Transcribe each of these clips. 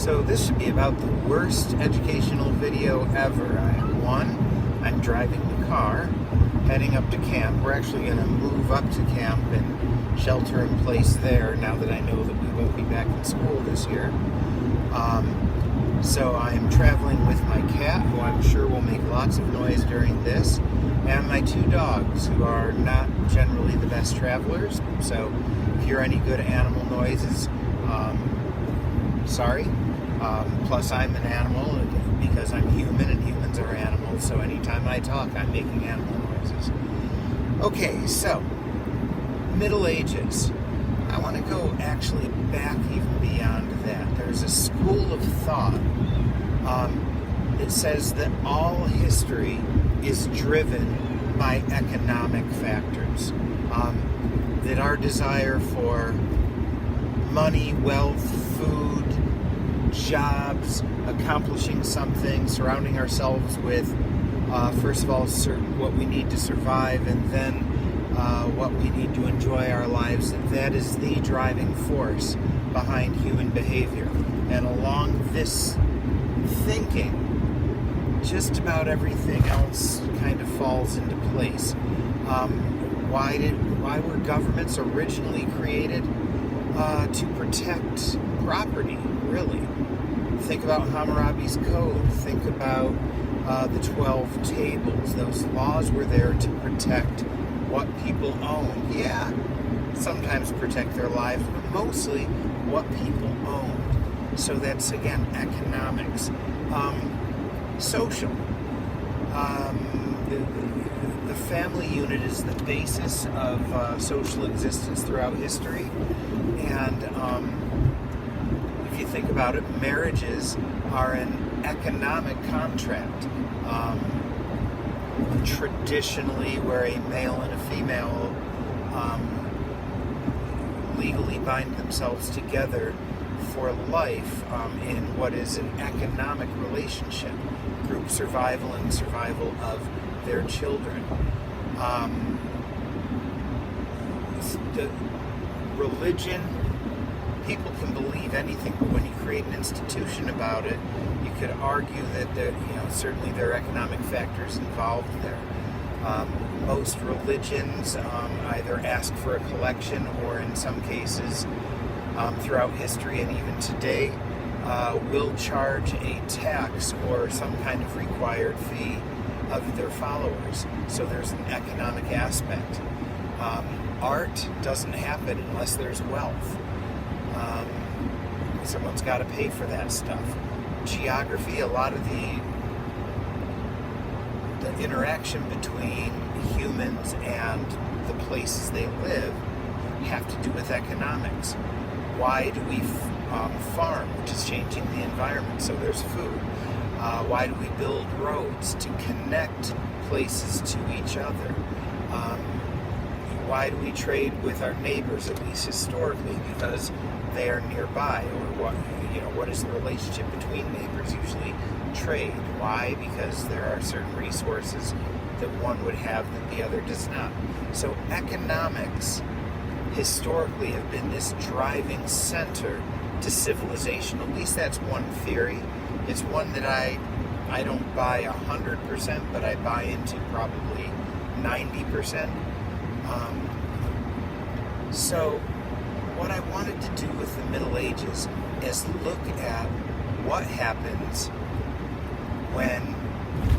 So this should be about the worst educational video ever. I'm driving the car, heading up to camp. We're actually going to move up to camp and shelter in place there now that I know that we won't be back in school this year. So I'm traveling with my cat, who I'm sure will make lots of noise during this, and my two dogs, who are not generally the best travelers. So if you hear any good animal noises, sorry. Plus I'm an animal because I'm human and humans are animals, so anytime I talk I'm making animal noises. Okay, so Middle Ages. I want to go actually back even beyond that. There's a school of thought that says that all history is driven by economic factors. That our desire for money, wealth, food, jobs, accomplishing something, surrounding ourselves with, first of all, what we need to survive, and then what we need to enjoy our lives, that is the driving force behind human behavior. And along this thinking, just about everything else kind of falls into place. Why were governments originally created? To protect property, really. Think about Hammurabi's Code. Think about the 12 Tables. Those laws were there to protect what people own. Yeah, sometimes protect their lives, but mostly what people owned. So that's, again, economics. Social. The family unit is the basis of social existence throughout history. And if you think about it, marriages are an economic contract. Traditionally, where a male and a female legally bind themselves together for life in what is an economic relationship, group survival and survival of their children. The religion, people can believe anything, but when you create an institution about it, you could argue that certainly there are economic factors involved there. Most religions either ask for a collection, or in some cases throughout history and even today will charge a tax or some kind of required fee of their followers. So there's an economic aspect. Art doesn't happen unless there's wealth. Someone's got to pay for that stuff. Geography, a lot of the interaction between humans and the places they live have to do with economics. Why do we farm, which is changing the environment, so there's food? Why do we build roads? To connect places to each other. Why do we trade with our neighbors, at least historically? Because they are nearby. Or what is the relationship between neighbors? Usually trade. Why? Because there are certain resources that one would have that the other does not. So economics historically have been this driving center to civilization. At least that's one theory. It's one that I don't buy 100%, but I buy into probably 90%. So what I wanted to do with the Middle Ages is look at what happens when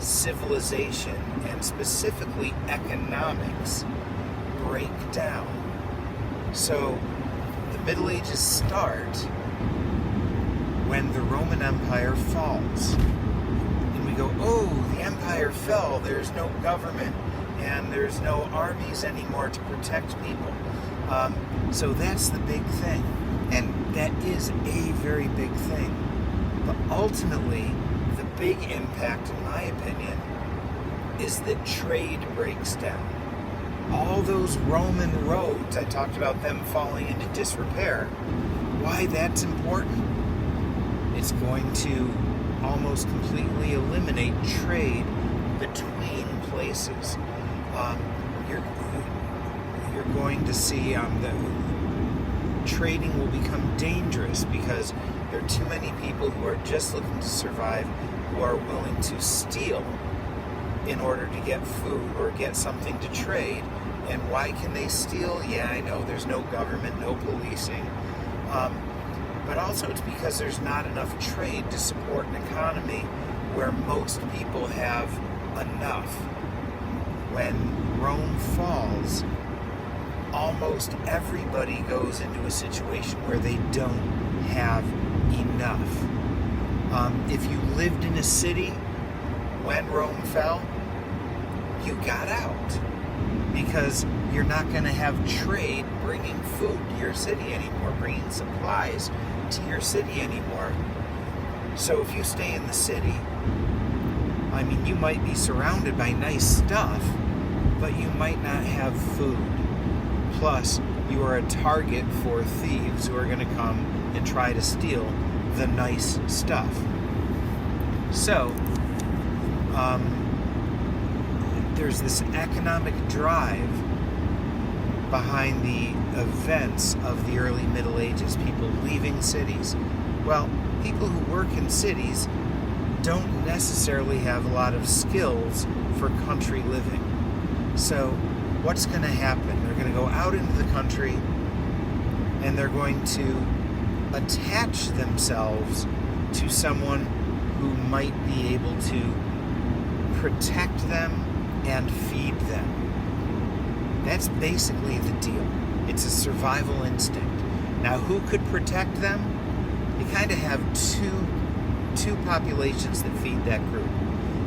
civilization, and specifically economics, break down. So the Middle Ages start when the Roman Empire falls. And we go, oh, the empire fell, there's no government, and there's no armies anymore to protect people. So that's the big thing. And that is a very big thing. But ultimately, the big impact, in my opinion, is that trade breaks down. All those Roman roads, I talked about them falling into disrepair. Why that's important? It's going to almost completely eliminate trade between places. You're going to see the trading will become dangerous because There are too many people who are just looking to survive, who are willing to steal in order to get food or get something to trade. And why can they steal? Yeah, I know there's no government, no policing. But also it's because there's not enough trade to support an economy where most people have enough. When Rome falls, almost everybody goes into a situation where they don't have enough. If you lived in a city when Rome fell, you got out because you're not going to have trade bringing food to your city anymore, bringing supplies to your city anymore. So if you stay in the city, I mean, you might be surrounded by nice stuff, but you might not have food. Plus, you are a target for thieves who are going to come and try to steal the nice stuff. So, there's this economic drive behind the events of the early Middle Ages, people leaving cities. Well, people who work in cities don't necessarily have a lot of skills for country living. So what's going to happen? They're going to go out into the country and they're going to attach themselves to someone who might be able to protect them and feed them. That's basically the deal. It's a survival instinct. Now, who could protect them? You kind of have two populations that feed that group.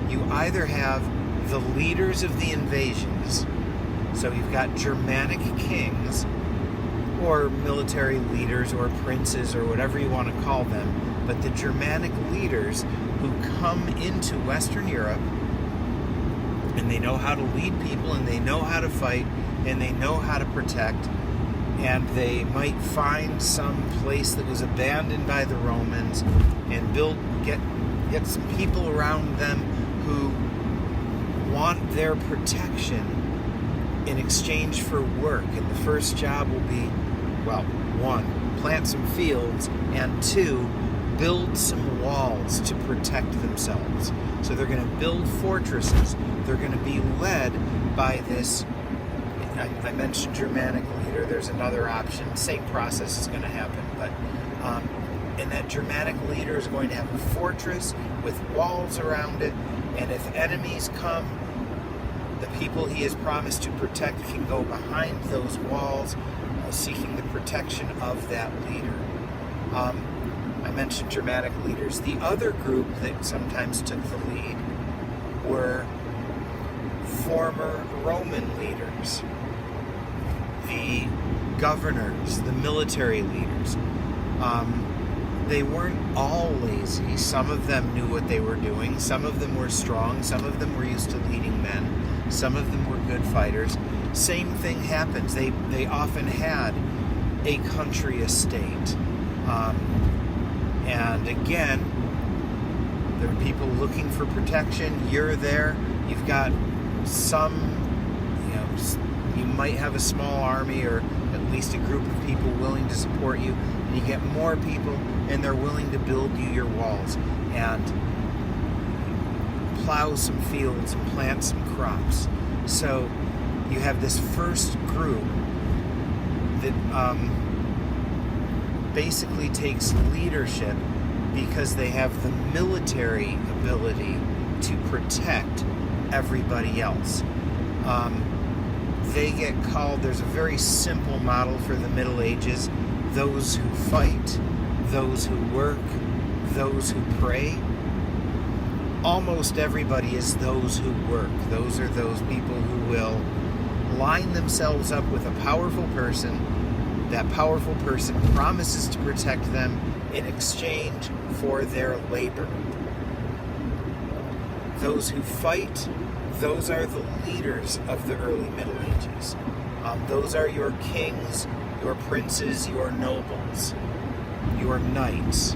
You either have the leaders of the invasions, so you've got Germanic kings, or military leaders, or princes, or whatever you want to call them, but the Germanic leaders who come into Western Europe, and they know how to lead people, and they know how to fight, and they know how to protect, and they might find some place that was abandoned by the Romans and get some people around them who want their protection in exchange for work. And the first job will be, well, 1, plant some fields, and 2, build some walls to protect themselves. So they're going to build fortresses. They're going to be led by this, I mentioned Germanic leader, there's another option, same process is going to happen, but and that Germanic leader is going to have a fortress with walls around it, and if enemies come, the people he has promised to protect can go behind those walls, seeking the protection of that leader. I mentioned Germanic leaders. The other group that sometimes took the lead were former Roman leaders, the governors, the military leaders. They weren't all lazy. Some of them knew what they were doing. Some of them were strong. Some of them were used to leading men. Some of them were good fighters. Same thing happens. They often had a country estate. And again, there are people looking for protection. You're there. You've got some, you might have a small army or at least a group of people willing to support you. And you get more people and they're willing to build you your walls and plow some fields and plant some crops. So you have this first group that basically takes leadership because they have the military ability to protect everybody else. They get called, there's a very simple model for the Middle Ages: those who fight, those who work, those who pray. Almost everybody is those who work. Those are those people who will line themselves up with a powerful person. That powerful person promises to protect them in exchange for their labor. Those who fight, those are the leaders of the early Middle Ages. Those are your kings, your princes, your nobles, your knights.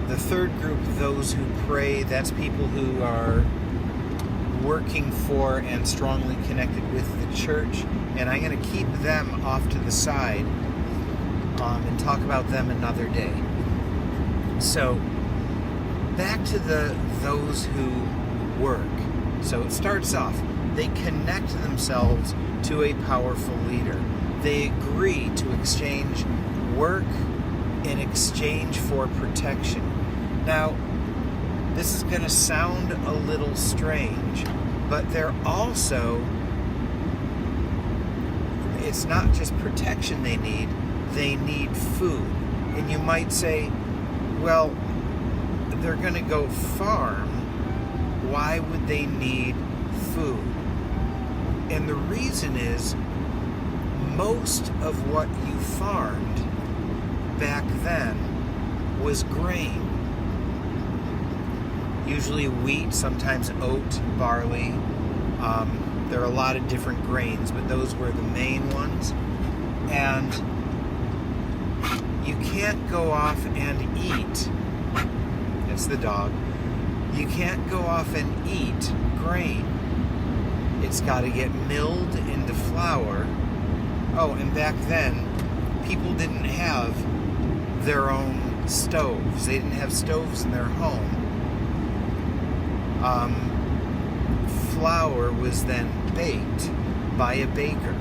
The third group, those who pray, that's people who are working for and strongly connected with the church, and I'm going to keep them off to the side and talk about them another day. So, back to those who work. So it starts off, they connect themselves to a powerful leader. They agree to exchange work in exchange for protection. Now, this is going to sound a little strange, but they're also, it's not just protection they need food. And you might say, well, they're going to go farm. Why would they need food? And the reason is, most of what you farmed back then was grain. Usually wheat, sometimes oat, barley. There are a lot of different grains, but those were the main ones. And you can't go off and eat. It's the dog. You can't go off and eat grain. It's got to get milled into flour. Oh, and back then, people didn't have their own stoves. They didn't have stoves in their home. Flour was then baked by a baker.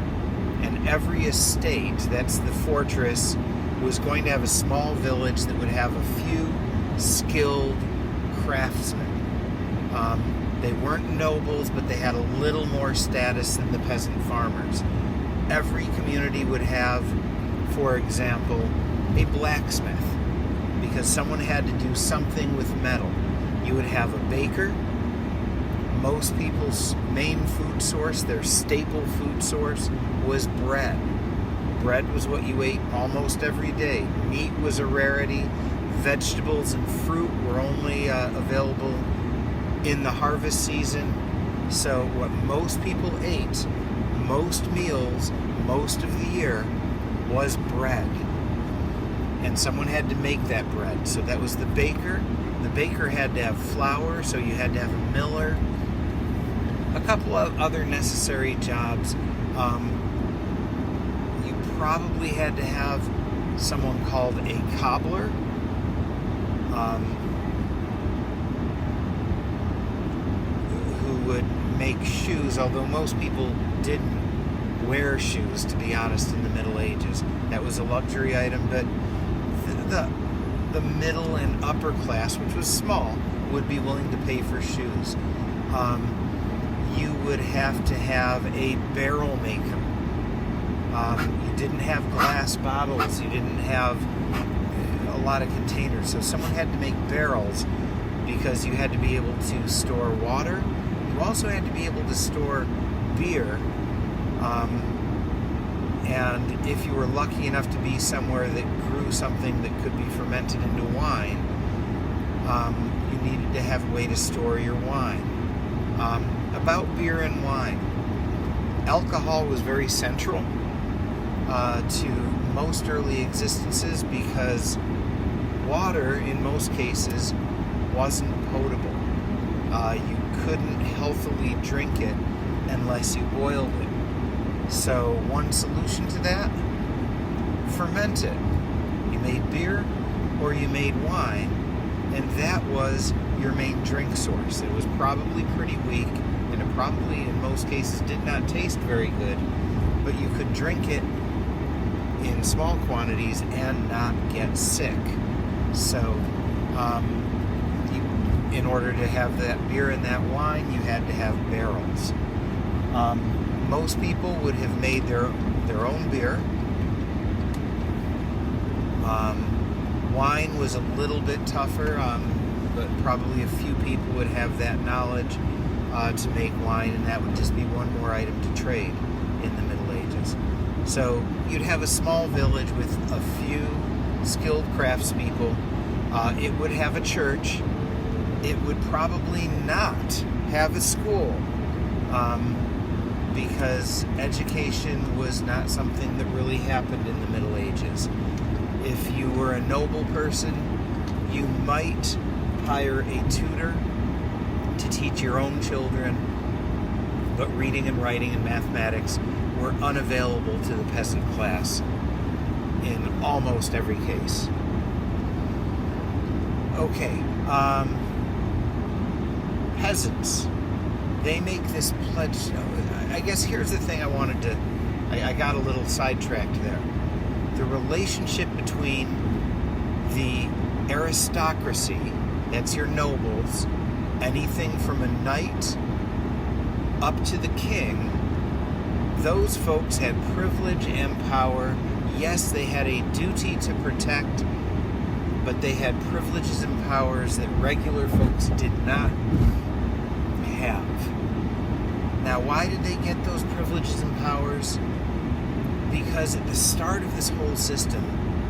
And every estate, that's the fortress, was going to have a small village that would have a few skilled craftsmen. They weren't nobles, but they had a little more status than the peasant farmers. Every community would have, for example, a blacksmith, because someone had to do something with metal. You would have a baker. Most people's main food source, their staple food source, was bread. Bread was what you ate almost every day. Meat was a rarity. Vegetables and fruit were only available in the harvest season. So what most people ate, most meals, most of the year, was bread. And someone had to make that bread. So that was the baker. The baker had to have flour, so you had to have a miller. A couple of other necessary jobs. You probably had to have someone called a cobbler. Who would make shoes, although most people didn't wear shoes, to be honest, in the Middle Ages. That was a luxury item, but the middle and upper class, which was small, would be willing to pay for shoes. You would have to have a barrel maker. You didn't have glass bottles. You didn't have a lot of containers. So someone had to make barrels because you had to be able to store water. You also had to be able to store beer. And if you were lucky enough to be somewhere that grew something that could be fermented into wine, you needed to have a way to store your wine. About beer and wine. Alcohol was very central to most early existences because water, in most cases, wasn't potable. You couldn't healthily drink it unless you boiled it. So one solution to that, ferment it. You made beer or you made wine, and that was your main drink source. It was probably pretty weak, and it probably, in most cases, did not taste very good, but you could drink it in small quantities and not get sick. So, in order to have that beer and that wine, you had to have barrels. Most people would have made their own beer. Wine was a little bit tougher, but probably a few people would have that knowledge to make wine, and that would just be one more item to trade in the Middle Ages. So you'd have a small village with a few skilled craftspeople. It would have a church. It would probably not have a school because education was not something that really happened in the Middle Ages. If you were a noble person, you might hire a tutor to teach your own children, but reading and writing and mathematics were unavailable to the peasant class. in almost every case. Okay, peasants, they make this pledge. I guess here's the thing I got a little sidetracked there. The relationship between the aristocracy, that's your nobles, anything from a knight up to the king, those folks had privilege and power. Yes, they had a duty to protect, but they had privileges and powers that regular folks did not have. Now, why did they get those privileges and powers? Because at the start of this whole system,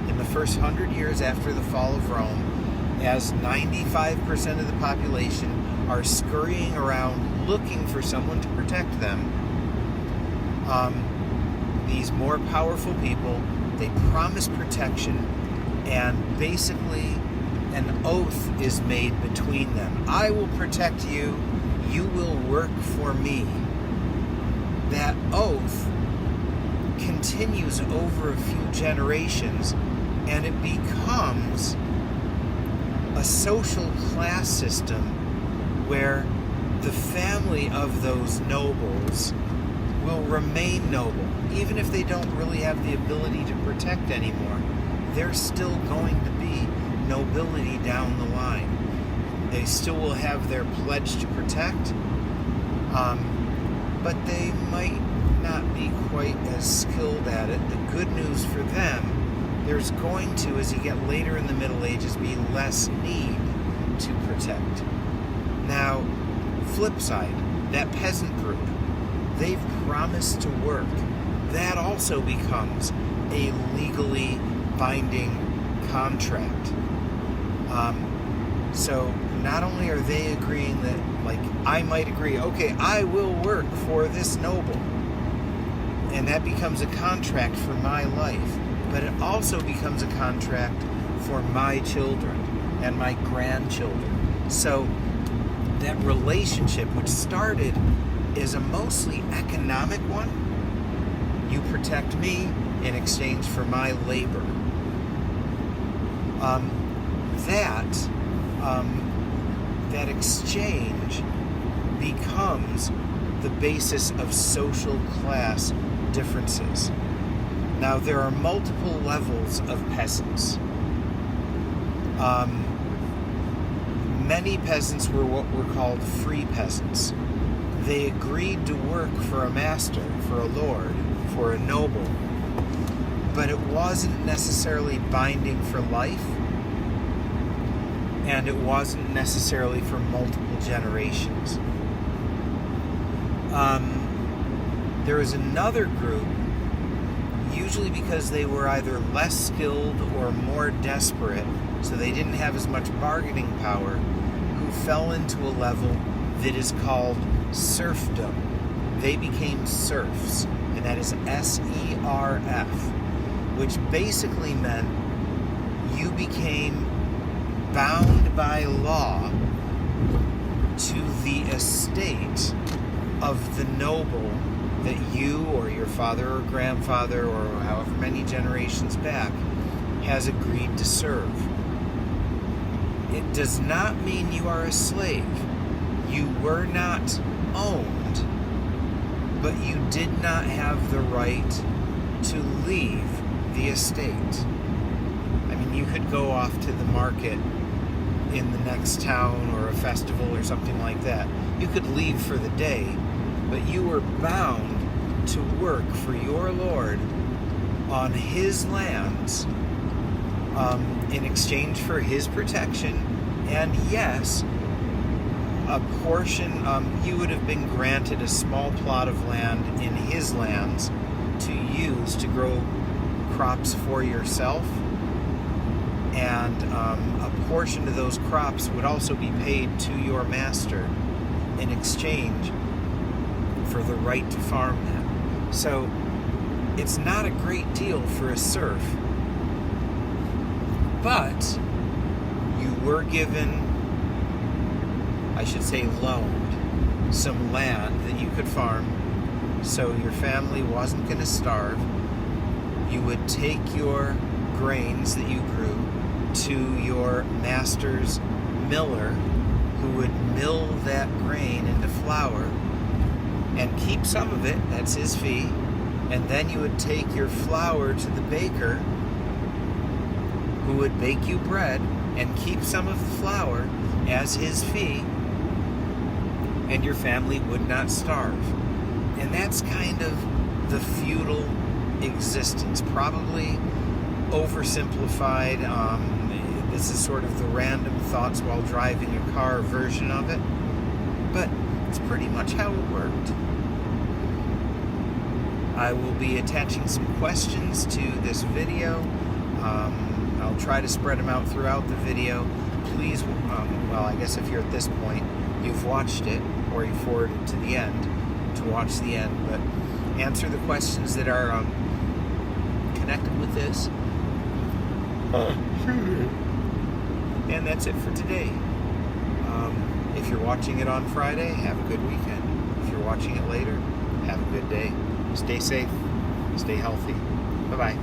in the first 100 years after the fall of Rome, as 95% of the population are scurrying around looking for someone to protect them, these more powerful people, they promise protection, and basically an oath is made between them. I will protect you, you will work for me. That oath continues over a few generations, and it becomes a social class system where the family of those nobles will remain noble. Even if they don't really have the ability to protect anymore, there's still going to be nobility down the line. They still will have their pledge to protect, but they might not be quite as skilled at it. The good news for them, there's going to, as you get later in the Middle Ages, be less need to protect. Now, flip side, that peasant group, they've promised to work. That also becomes a legally binding contract. So not only are they agreeing that, like, I might agree, okay, I will work for this noble, and that becomes a contract for my life, but it also becomes a contract for my children and my grandchildren. So that relationship, which started as a mostly economic one, you protect me in exchange for my labor. That exchange becomes the basis of social class differences. Now, there are multiple levels of peasants. Many peasants were what were called free peasants. They agreed to work for a master, for a lord, for a noble, but it wasn't necessarily binding for life, and it wasn't necessarily for multiple generations. There was another group, usually because they were either less skilled or more desperate, so they didn't have as much bargaining power, who fell into a level that is called serfdom. They became serfs, and that is S-E-R-F, which basically meant you became bound by law to the estate of the noble that you or your father or grandfather or however many generations back has agreed to serve. It does not mean you are a slave. You were not owned, but you did not have the right to leave the estate. I mean, you could go off to the market in the next town or a festival or something like that. You could leave for the day, but you were bound to work for your Lord on his lands in exchange for his protection. And yes, a portion, you would have been granted a small plot of land in his lands to use to grow crops for yourself, and a portion of those crops would also be paid to your master in exchange for the right to farm that. So it's not a great deal for a serf, but you were given, I should say loaned, some land that you could farm, so your family wasn't going to starve. you would take your grains that you grew to your master's miller, who would mill that grain into flour and keep some of it, that's his fee, and then you would take your flour to the baker, who would bake you bread and keep some of the flour as his fee, and your family would not starve. And that's kind of the feudal existence, probably oversimplified. This is sort of the random thoughts while driving a car version of it, but it's pretty much how it worked. I will be attaching some questions to this video. I'll try to spread them out throughout the video. Please, well, I guess if you're at this point, you've watched it, or you forwarded to the end to watch the end, but answer the questions that are connected with this. And that's it for today. If you're watching it on Friday, have a good weekend. If you're watching it later, have a good day. Stay safe. Stay healthy. Bye-bye.